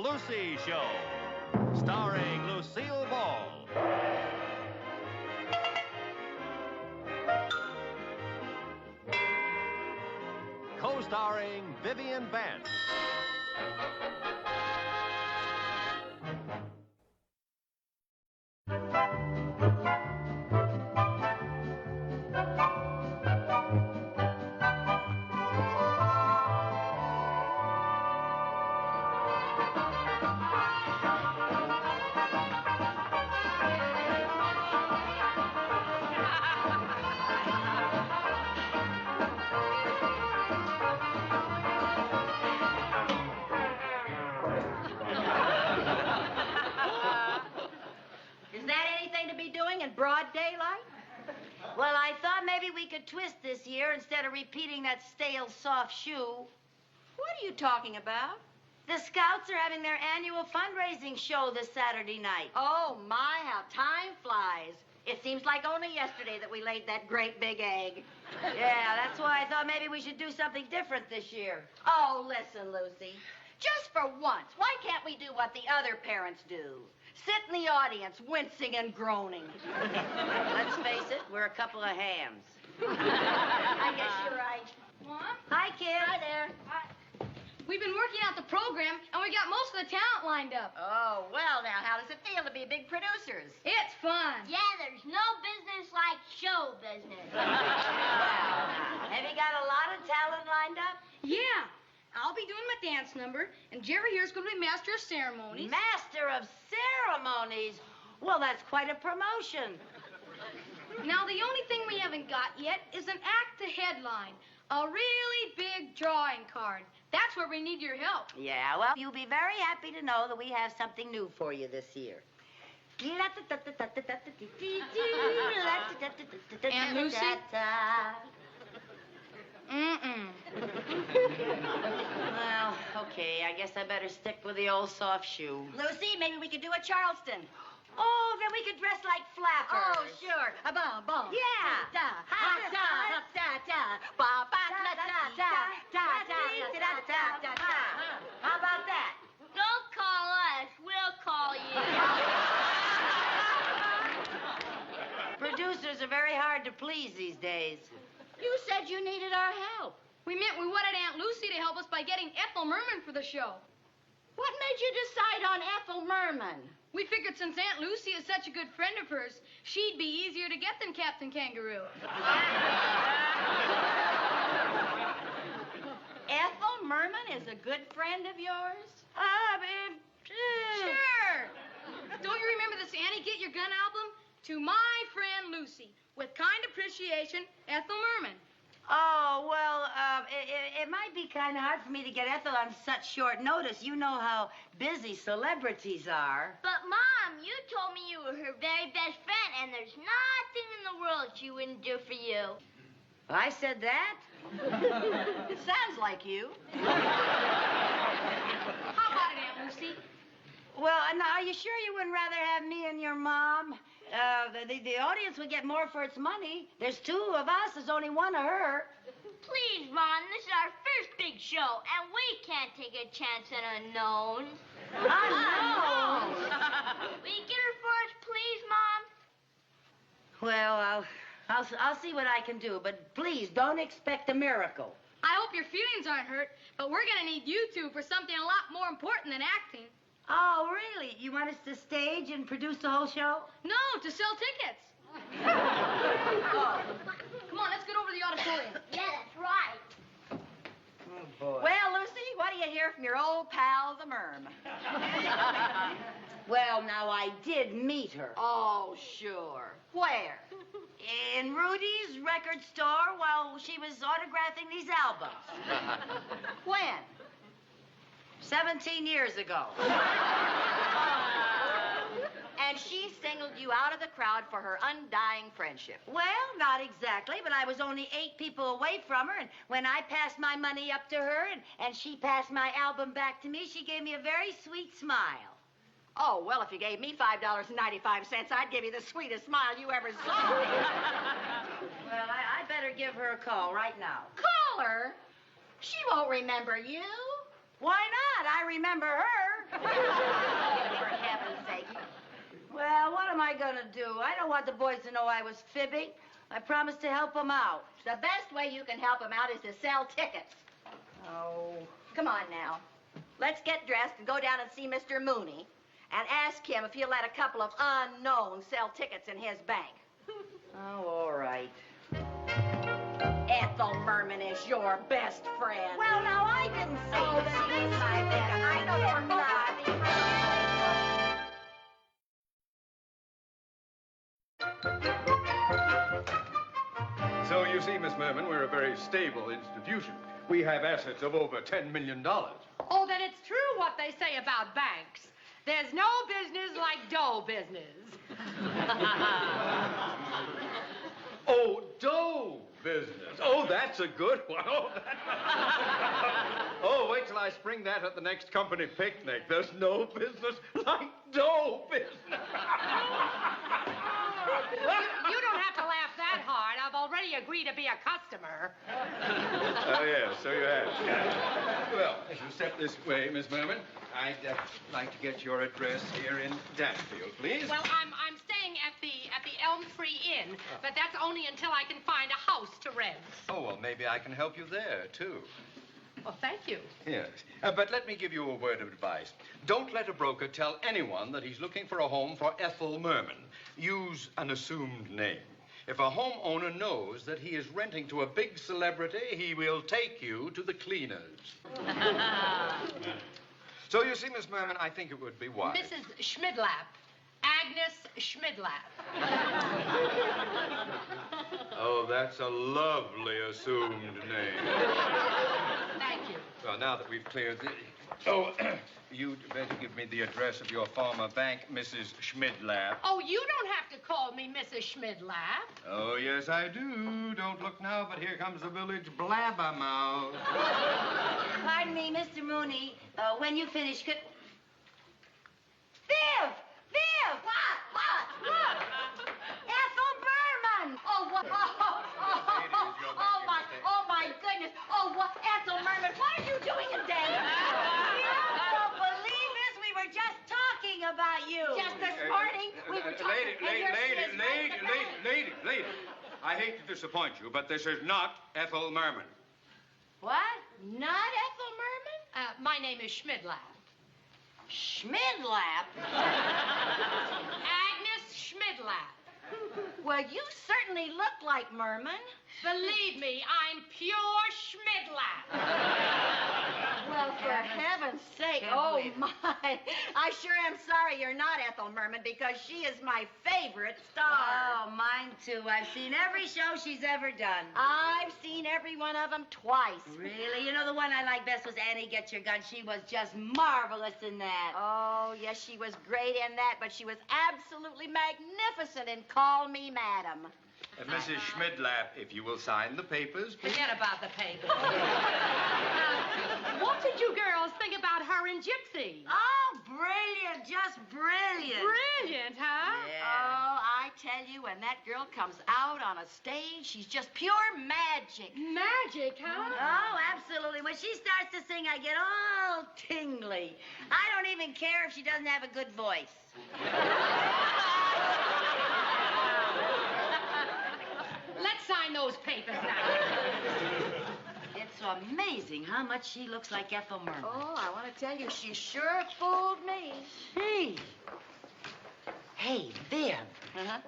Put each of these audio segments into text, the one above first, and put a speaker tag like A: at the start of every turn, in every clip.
A: Lucy Show, starring Lucille Ball. Co-starring Vivian Vance.
B: Broad daylight? Well, I thought maybe we could twist this year instead of repeating that stale soft shoe.
C: What are you talking about?
B: The Scouts are having their annual fundraising show this Saturday night.
C: Oh, my, how time flies. It seems like only yesterday that we laid that great big egg.
B: Yeah, that's why I thought maybe we should do something different this year.
C: Oh, listen, Lucy. Just for once, why can't we do what the other parents do? Sit in the audience, wincing and groaning.
B: Let's face it, we're a couple of hams.
C: I guess you're right.
D: Mom?
B: Hi, kids.
C: Hi there.
D: We've been working out the program, and we got most of the talent lined up.
C: Oh, well, now, how does it feel to be big producers?
D: It's fun.
E: Yeah, there's no business like show business.
B: Have you got a lot of talent lined up?
D: Yeah. I'll be doing my dance number, and Jerry here's going to be master of ceremonies.
B: Master of ceremonies? Well, that's quite a promotion.
D: Now, the only thing we haven't got yet is an act to headline. A really big drawing card. That's where we need your help.
B: Yeah, well, you'll be very happy to know that we have something new for you this year.
D: Aunt Lucy?
B: Well, okay, I guess I better stick with the old soft shoe.
C: Lucy, maybe we could do a Charleston.
B: Oh, then we could dress like flappers.
C: Oh, sure. A bum, bum.
B: Yeah.
C: Da, ha, da, da, da, da, ba, ba, da, da, da, da, da, da.
B: How about that?
E: Don't call us, we'll call you.
B: Producers are very hard to please these days.
C: You said you needed our help.
D: We meant we wanted Aunt Lucy to help us by getting Ethel Merman for the show.
C: What made you decide on Ethel Merman?
D: We figured since Aunt Lucy is such a good friend of hers, she'd be easier to get than Captain Kangaroo.
C: Ethel Merman is a good friend of yours?
D: Sure. Don't you remember the Annie Get Your Gun album? To my friend Lucy, with kind appreciation, Ethel Merman.
B: Oh, well, it might be kind of hard for me to get Ethel on such short notice. You know how busy celebrities are.
E: But, Mom, you told me you were her very best friend, and there's nothing in the world she wouldn't do for you.
B: I said that?
C: It sounds like you.
D: How about it, Aunt Lucy?
B: Well, now, are you sure you wouldn't rather have me and your mom? The audience would get more for its money. There's two of us. There's only one of her.
E: Please, Mom, this is our first big show, and we can't take a chance on unknowns.
B: Unknowns?
E: Will you get her for us, please, Mom?
B: Well, I'll see what I can do, but please don't expect a miracle.
D: I hope your feelings aren't hurt, but we're going to need you two for something a lot more important than acting.
B: Oh, really? You want us to stage and produce the whole show?
D: No, to sell tickets.
C: Oh.
D: Come on, let's get over to the auditorium.
E: Yeah, that's right.
B: Oh, boy.
C: Well, Lucy, what do you hear from your old pal, the Merm?
B: Well, now, I did meet her.
C: Oh, sure. Where?
B: In Rudy's record store while she was autographing these albums.
C: When?
B: 17 years ago.
C: And she singled you out of the crowd for her undying friendship.
B: Well, not exactly, but I was only 8 people away from her, and when I passed my money up to her and she passed my album back to me, she gave me a very sweet smile.
C: Oh, well, if you gave me $5.95, I'd give you the sweetest smile you ever saw.
B: Well, I better give her a call right now.
C: Call her? She won't remember you.
B: Why not? I remember her.
C: For heaven's sake.
B: Well, what am I going to do? I don't want the boys to know I was fibbing. I promised to help them out.
C: The best way you can help them out is to sell tickets.
B: Oh.
C: Come on now. Let's get dressed and go down and see Mr. Mooney and ask him if he'll let a couple of unknowns sell tickets in his bank.
B: Oh, all right.
C: Ethel Merman is your best friend.
B: Well, now, I didn't say that.
C: She's my best. I know you're not.
F: So you see, Miss Merman, we're a very stable institution. We have assets of over $10 million.
G: Oh, then it's true what they say about banks. There's no business like dough business.
F: Oh, dough business. Oh, that's a good one. Oh, wait till I spring that at the next company picnic. There's no business like dough business.
G: You don't have to laugh that hard. I've already agreed to be a customer.
F: Oh, yes, so you have. Well, if you step this way, Miss Merman, I'd like to get your address here in Danfield, please.
G: Well, I'm staying at the Elm Tree Inn, but that's only until I can find a house to rent.
F: Oh, well, maybe I can help you there, too.
G: Well, thank you.
F: Yes. But let me give you a word of advice. Don't let a broker tell anyone that he's looking for a home for Ethel Merman. Use an assumed name. If a homeowner knows that he is renting to a big celebrity, he will take you to the cleaners. So you see, Miss Merman, I think it would be wise.
G: Mrs. Schmidlap. Agnes Schmidlap.
F: Oh, that's a lovely assumed name.
G: Thank you.
F: Well, now that we've cleared the... Oh, you'd better give me the address of your former bank, Mrs. Schmidlap.
G: Oh, you don't have to call me Mrs. Schmidlap.
F: Oh, yes, I do. Don't look now, but here comes the village blabbermouth.
B: Pardon me, Mr. Mooney. When you finish... Viv! Viv!
C: What? Ethel Merman! Oh, what? Oh, my goodness. Oh, what? Ethel Merman, what are you doing in Danfield?
B: You don't believe this? We were just talking about you.
C: Just this morning, we were talking...
F: Lady. I hate to disappoint you, but this is not Ethel Merman.
C: What? Not Ethel Merman?
G: My name is Schmidlap.
C: Schmidlap?
G: Agnes Schmidlap.
C: Well, you certainly look like Merman.
G: Believe me, I'm pure Schmidlap.
C: Well, for heaven's sake, oh, my. I sure am sorry you're not Ethel Merman because she is my favorite star.
B: Oh, mine too. I've seen every show she's ever done.
C: I've seen every one of them twice.
B: Really? You know, the one I liked best was Annie Get Your Gun. She was just marvelous in that.
C: Oh, yes, she was great in that, but she was absolutely magnificent in Call Me Madam.
F: Mrs. Schmidlap, if you will sign the papers, please.
G: Forget about the paper. What did you girls think about her and Gypsy?
B: Oh, brilliant. Just brilliant.
G: Brilliant, huh?
B: Yeah.
C: Oh, I tell you, when that girl comes out on a stage, she's just pure magic.
G: Magic, huh?
B: Oh, absolutely. When she starts to sing, I get all tingly. I don't even care if she doesn't have a good voice.
G: Let's sign those papers now.
B: It's amazing how much she looks like Ethel Merman.
C: Oh, I want to tell you, she sure fooled me.
B: Hey. Hey, Viv.
C: Uh-huh.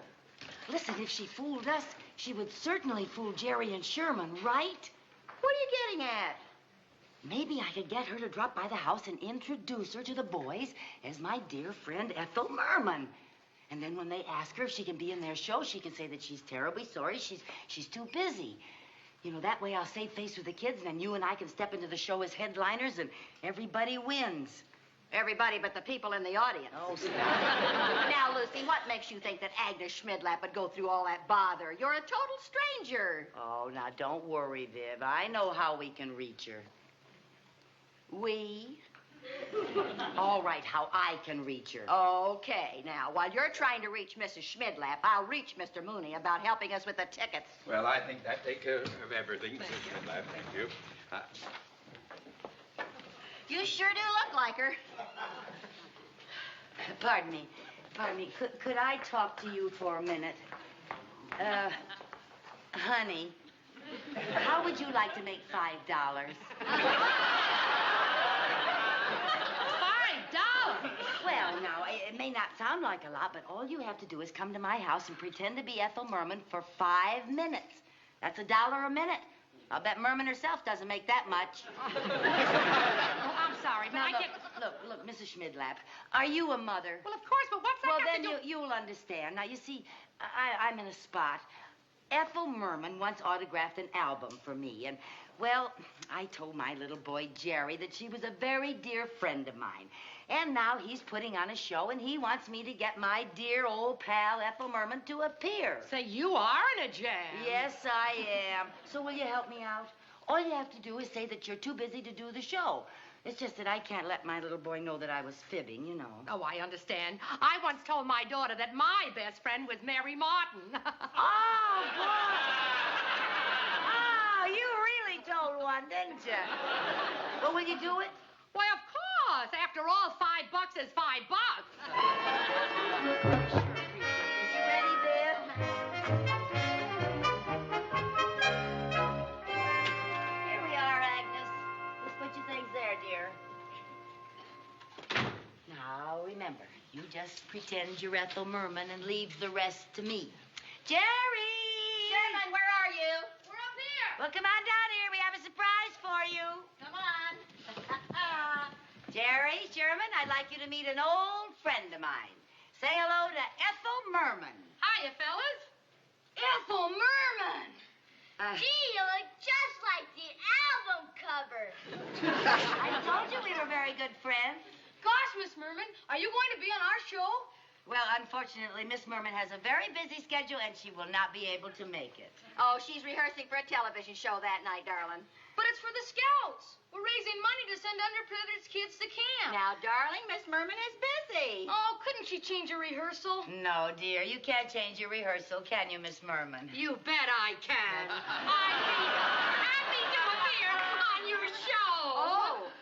B: Listen, if she fooled us, she would certainly fool Jerry and Sherman, right?
C: What are you getting at?
B: Maybe I could get her to drop by the house and introduce her to the boys as my dear friend Ethel Merman. And then when they ask her if she can be in their show, she can say that she's terribly sorry. She's too busy. You know, that way I'll save face with the kids, and then you and I can step into the show as headliners, and everybody wins.
C: Everybody but the people in the audience.
B: Oh, stop.
C: Now, Lucy, what makes you think that Agnes Schmidlap would go through all that bother? You're a total stranger.
B: Oh, now, don't worry, Viv. I know how we can reach her. We? All right, how I can reach her.
C: Okay, now, while you're trying to reach Mrs. Schmidlap, I'll reach Mr. Mooney about helping us with the tickets.
F: Well, I think that takes care of everything, Mrs. Schmidlap. Thank you.
C: You sure do look like her.
B: Pardon me. Pardon me. Could I talk to you for a minute? Honey, how would you like to make $5?
G: $5?
B: Well, now, it may not sound like a lot, but all you have to do is come to my house and pretend to be Ethel Merman for 5 minutes. That's $1 a minute. I'll bet Merman herself doesn't make that much.
G: Oh, I'm sorry, but
B: Now,
G: I can't...
B: look, Mrs. Schmidlap, are you a mother?
G: Well, of course, but what's that
B: Well,
G: got
B: then
G: to do...
B: you'll understand. Now, you see, I'm in a spot. Ethel Merman once autographed an album for me, and, well, I told my little boy, Jerry, that she was a very dear friend of mine. And now he's putting on a show, and he wants me to get my dear old pal, Ethel Merman, to appear.
G: Say, you are in a jam.
B: Yes, I am. So will you help me out? All you have to do is say that you're too busy to do the show. It's just that I can't let my little boy know that I was fibbing, you know.
G: Oh, I understand. I once told my daughter that my best friend was Mary Martin.
B: Oh, boy. Oh, you really told one, didn't you? Well, will you do it?
G: Why, of course. After all, $5 is $5.
B: Is you ready, Viv?
C: Here we are, Agnes. Just put your things there, dear.
B: Now, remember, you just pretend you're Ethel Merman and leave the rest to me. Jerry!
C: Sherman, where are you?
D: We're up here.
B: Well, come on down here. We have a surprise for you.
C: Come on.
B: Jerry, Sherman, I'd like you to meet an old friend of mine. Say hello to Ethel Merman.
D: Hiya, fellas. Ethel Merman.
E: Gee, you look just like the album cover.
B: I told you we were very good friends.
D: Gosh, Miss Merman, are you going to be on our show?
B: Well, unfortunately, Miss Merman has a very busy schedule, and she will not be able to make it.
C: Oh, she's rehearsing for a television show that night, darling.
D: But it's for the Scouts. We're raising money to send underprivileged kids to camp.
C: Now, darling, Miss Merman is busy.
D: Oh, couldn't she change a rehearsal?
B: No, dear, you can't change your rehearsal, can you, Miss Merman?
G: You bet I can. I'd be happy to appear on your show.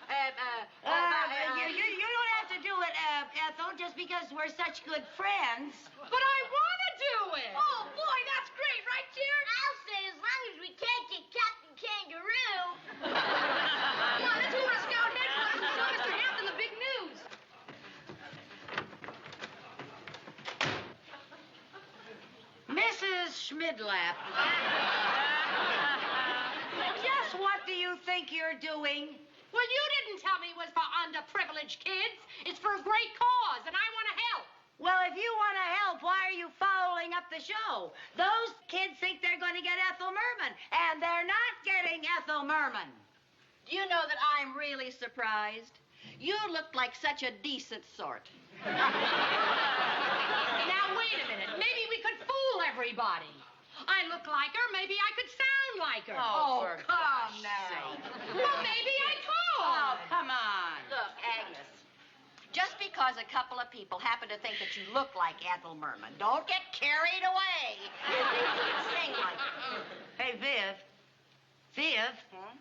B: You don't have to do it, Ethel, just because we're such good friends.
G: But I want to do it.
D: Oh, boy, that's great, right, dear?
E: I'll say as long as we can't get Captain Kangaroo.
D: Come on, let's go to Scout headquarters and show Mr. Hampton the big news.
B: Mrs. Schmidlap. Just what do you think you're doing?
G: Well, you didn't tell me it was for underprivileged kids. It's for a great cause, and I want to help.
B: Well, if you want to help, why are you fouling up the show? Those kids think they're going to get Ethel Merman, and they're not getting Ethel Merman.
C: Do you know that I'm really surprised? You look like such a decent sort.
G: Now, wait a minute. Maybe we could fool everybody. I look like her. Maybe I could sound like her.
B: For
C: come
B: gosh
C: now.
B: sake.
G: Well, maybe I could.
B: Oh, come on.
C: Look, Agnes, just because a couple of people happen to think that you look like Ethel Merman, don't get carried away. You can sing like her.
B: Hey, Viv. Viv,
C: Huh?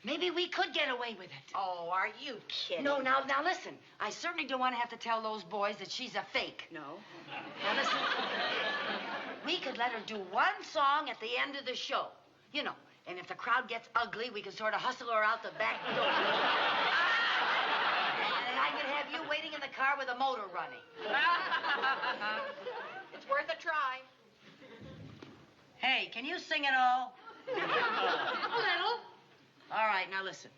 B: maybe we could get away with it.
C: Oh, are you kidding?
B: No, now listen. I certainly don't want to have to tell those boys that she's a fake.
C: No.
B: Now, listen. We could let her do one song at the end of the show. You know, and if the crowd gets ugly, we could sort of hustle her out the back door. And I could have you waiting in the car with a motor running.
C: It's worth a try.
B: Hey, can you sing it all?
G: A little.
B: All right, now listen.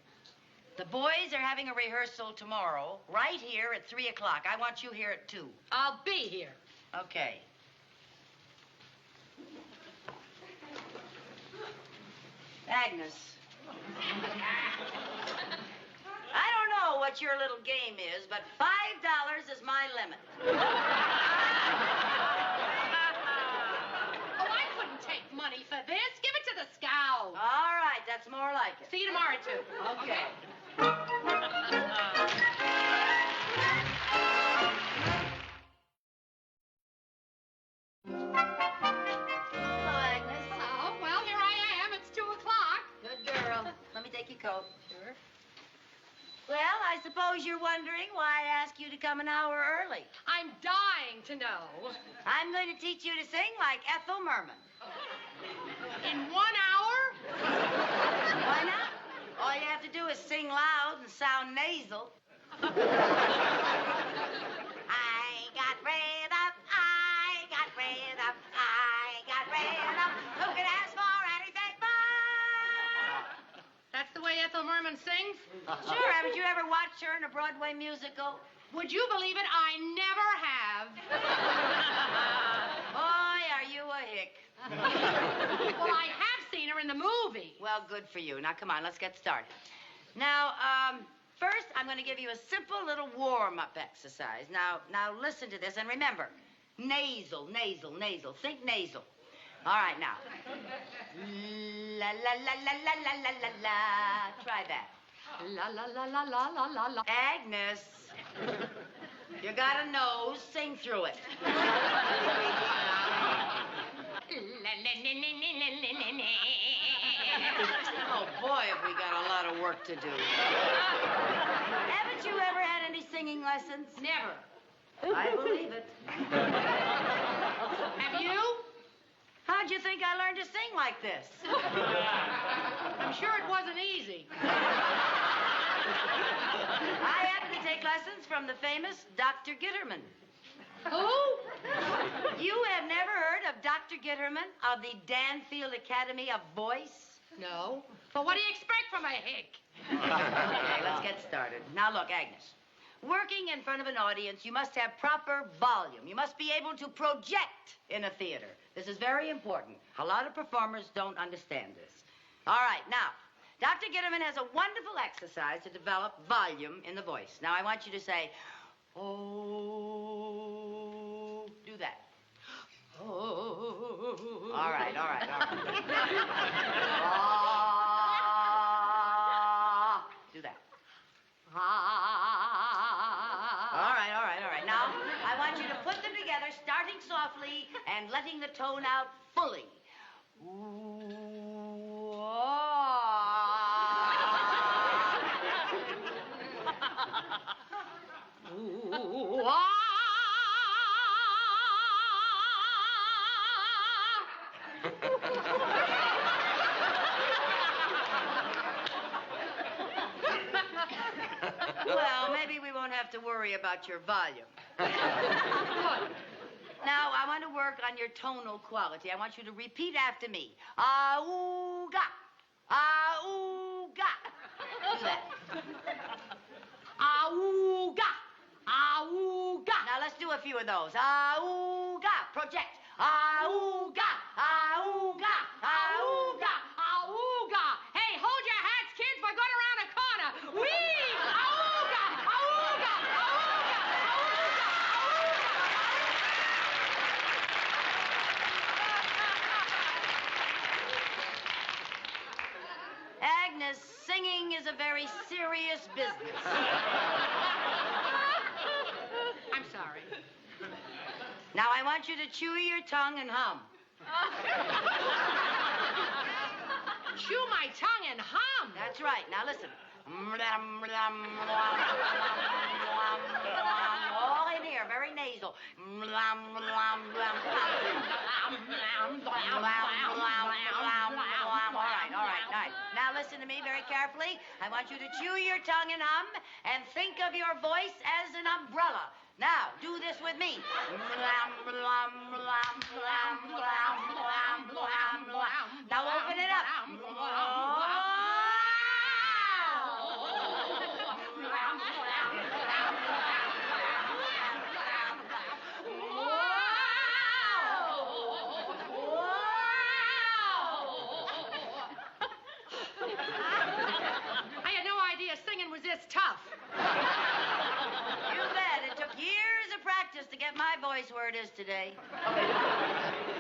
B: The boys are having a rehearsal tomorrow, right here at 3 o'clock. I want you here at 2.
G: I'll be here.
B: Okay. Agnes. I don't know what your little game is, but $5 is my limit.
G: Oh, I couldn't take money for this. Give it to the Scouts.
B: All right, that's more like it.
G: See you tomorrow, too.
B: Okay. Hello, Agnes.
G: Oh, well, here I am. It's 2 o'clock.
B: Good girl. Let me take your coat.
G: Sure.
B: I suppose you're wondering why I asked you to come an hour early.
G: I'm dying to know.
B: I'm going to teach you to sing like Ethel Merman.
G: In 1 hour?
B: Why not? All you have to do is sing loud and sound nasal. I got rid of, I got rid of, I got rid of. Who can ask for anything but?
G: That's the way Ethel Merman sings?
B: Sure, haven't you ever watched her in a Broadway musical?
G: Would you believe it? I never have.
B: Boy, are you a hick.
G: Well, I have seen her in the movie.
B: Well, good for you. Now, come on, let's get started. Now, first, I'm going to give you a simple little warm-up exercise. Now, listen to this, and remember, nasal, nasal, nasal. Think nasal. All right, now. La, la, la, la, la, la, la, la, la. Try that.
G: La la la la la la la la.
B: Agnes, you got a nose. Sing through it. Oh, boy, have we got a lot of work to do. Haven't you ever had any singing lessons?
G: Never.
B: I believe it.
G: Have you?
B: How'd you think I learned to sing like this?
G: I'm sure it wasn't easy.
B: I happen to take lessons from the famous Dr. Gitterman.
G: Who?
B: You have never heard of Dr. Gitterman of the Danfield Academy of Voice?
G: No. But what do you expect from a hick?
B: Okay, let's get started. Now, look, Agnes. Working in front of an audience, you must have proper volume. You must be able to project in a theater. This is very important. A lot of performers don't understand this. All right, now, Dr. Gitterman has a wonderful exercise to develop volume in the voice. Now, I want you to say, oh, do that. Oh. All right. Ah, do that. All right. Now, I want you to put them together, starting softly and letting the tone out fully. Ooh, ah.
G: Ooh, ah.
B: Well, maybe we won't have to worry about your volume. Now, I want to work on your tonal quality. I want you to repeat after me. Ah-ooh-ga. Ah-ooh-ga. Do that.
G: Ah-ooh-ga. Ah-ooh-ga.
B: Now, let's do a few of those. Ah-ooh-ga. Project. Ah-ooh-ga. Ah-ooh-ga. Ah-ooh-ga.
G: Ah-ooh-ga. Hey, hold your hats, kids. We're going around a corner. Whee! Ah-ooh-ga. Ah-ooh-ga. Ah-ooh-ga.
B: Ah-ooh-ga. Agnes, singing is a very serious business.
G: I'm sorry.
B: Now, I want you to chew your tongue and hum.
G: Chew my tongue and hum.
B: That's right. Now, listen. All in here, very nasal. All right. Now, listen to me very carefully. I want you to chew your tongue and hum and think of your voice as an umbrella. Now, do this with me. Now, open it up.
G: I had no idea singing was this tough.
B: You bet. It took years of practice to get my voice where it is today.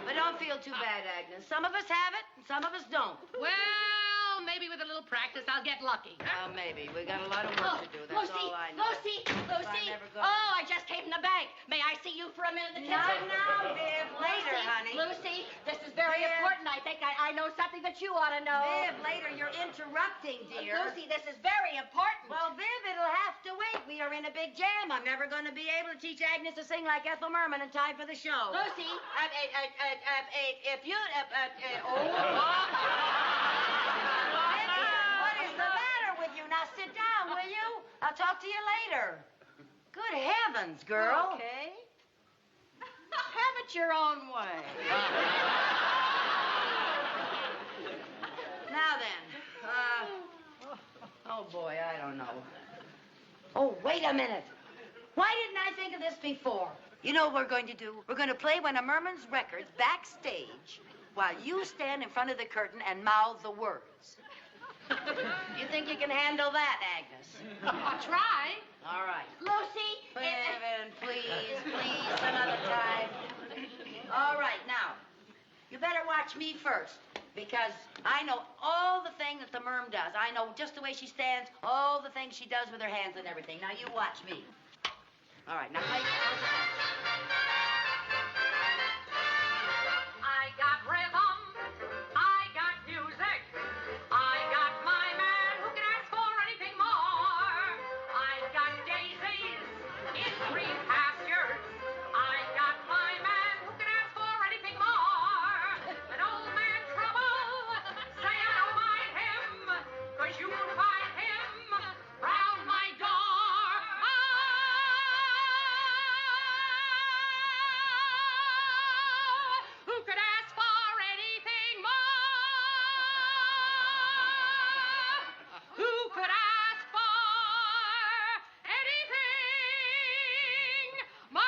B: But don't feel too bad, Agnes. Some of us have it, and some of us don't.
G: Well, maybe with a little practice, I'll get lucky.
B: Well, maybe. We got a lot of work to do. That's
C: Lucy,
B: all I know.
C: Lucy.
B: I never go.
C: Oh, I just came from the bank. May I see you for a minute in the
B: Not
C: kitchen?
B: now, Viv. Later,
C: Lucy,
B: honey.
C: Lucy, this is very
B: Viv.
C: important. I think I know something that you ought to know.
B: Viv, later. You're interrupting, dear.
C: Lucy, this is very important.
B: Well, Viv, it'll have to in a big jam. I'm never going to be able to teach Agnes to sing like Ethel Merman in time for the show.
C: Lucy, if you...
B: What is the matter with you? Now sit down, will you? I'll talk to you later. Good heavens, girl.
C: Okay. Have it your own way.
B: Now then, oh boy, I don't know. Oh, wait a minute. Why didn't I think of this before? You know what we're going to do? We're going to play one of Merman's records backstage while you stand in front of the curtain and mouth the words. You think you can handle that, Agnes?
D: I'll try.
B: All right.
C: Lucy,
B: Vivian, please, another time. All right, now, you better watch me first, because I know all the things that the Merm does. I know just the way she stands, all the things she does with her hands and everything. Now, you watch me. All right, now play.
G: I got rhythm, I got music, I got my man who can ask for anything more. I got daisies in green pastures, I got my man who can ask for anything more. An old man trouble, say I don't mind him, 'cause you won't find him round my door. Who could ask for anything more? Who could ask for anything more?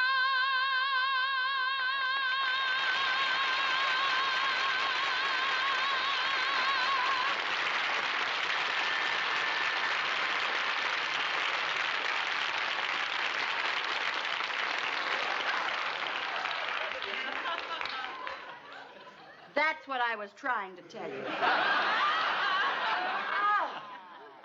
C: that's what I was trying to tell you.
B: Oh,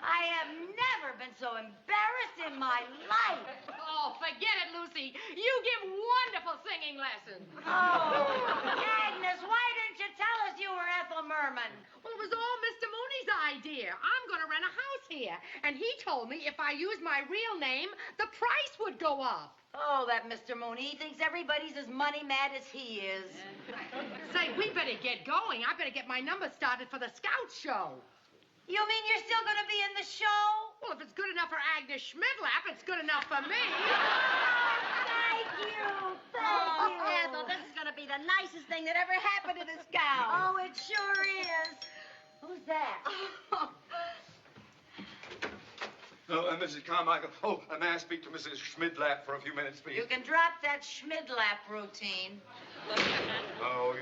B: I have never been so embarrassed in my life.
G: Oh, forget it, Lucy. You give wonderful singing lessons.
B: Oh, Agnes, why didn't you tell us you were Ethel Merman?
G: Well, it was all Mr. Mooney's idea. I'm going to rent a house here. And he told me if I used my real name, the price would go up.
B: Oh, that Mr. Mooney. He thinks everybody's as money mad as he is.
G: Say, we better get going. I better get my number started for the Scout show.
B: You mean you're still going to be in the show?
G: Well, if it's good enough for Agnes Schmidlap, it's good enough for me.
B: Thank you. Thank you.
C: Ethel, this is going to be the nicest thing that ever happened to the Scout.
B: Oh, it sure is. Who's that?
F: Oh, Mrs. Carmichael. Oh, may I speak to Mrs. Schmidlap for a few minutes, please?
B: You can drop that Schmidlap routine.
F: Oh,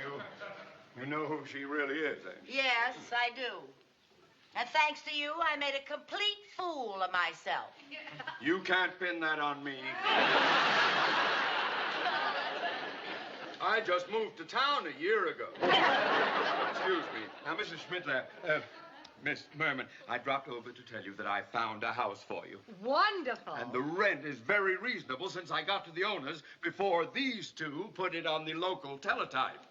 F: you know who she really is, ain't you?
B: Yes, I do. And thanks to you, I made a complete fool of myself.
F: You can't pin that on me. I just moved to town a year ago. Excuse me. Now, Mrs. Schmidlap, Miss Merman, I dropped over to tell you that I found a house for you.
G: Wonderful.
F: And the rent is very reasonable since I got to the owners before these two put it on the local teletype.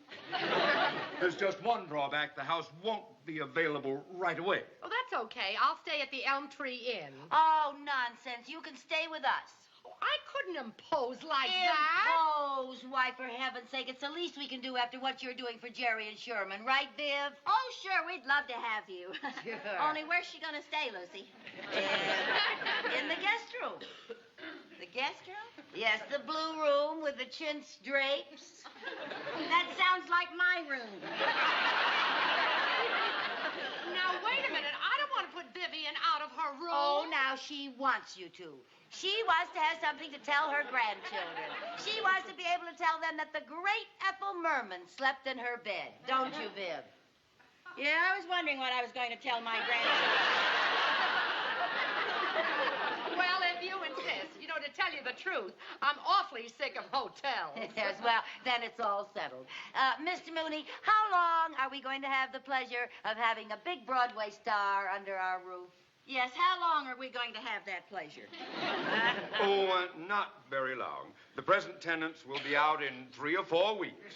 F: There's just one drawback. The house won't be available right away.
G: Oh, that's okay. I'll stay at the Elm Tree Inn.
B: Oh, nonsense. You can stay with us.
G: Oh, I couldn't impose like that.
B: Impose? Why, for heaven's sake, it's the least we can do after what you're doing for Jerry and Sherman, right, Viv?
C: Oh, sure, we'd love to have you.
B: Sure.
C: Only where's she going to stay, Lucy?
B: In the guest room.
C: The guest room?
B: Yes, the blue room with the chintz drapes.
C: That sounds like my room.
G: Now, wait a minute. I don't want to put Vivian out of her room.
B: Oh, now she wants you to. She wants to have something to tell her grandchildren. She wants to be able to tell them that the great Ethel Merman slept in her bed. Don't you, Viv?
C: Yeah, I was wondering what I was going to tell my grandchildren.
G: Well, if you insist. You know, to tell you the truth, I'm awfully sick of hotels.
B: Yes, well, then it's all settled. Mr. Mooney, how long are we going to have the pleasure of having a big Broadway star under our roof?
C: Yes, how long are we going to have that pleasure?
F: Oh, not very long. The present tenants will be out in 3 or 4 weeks.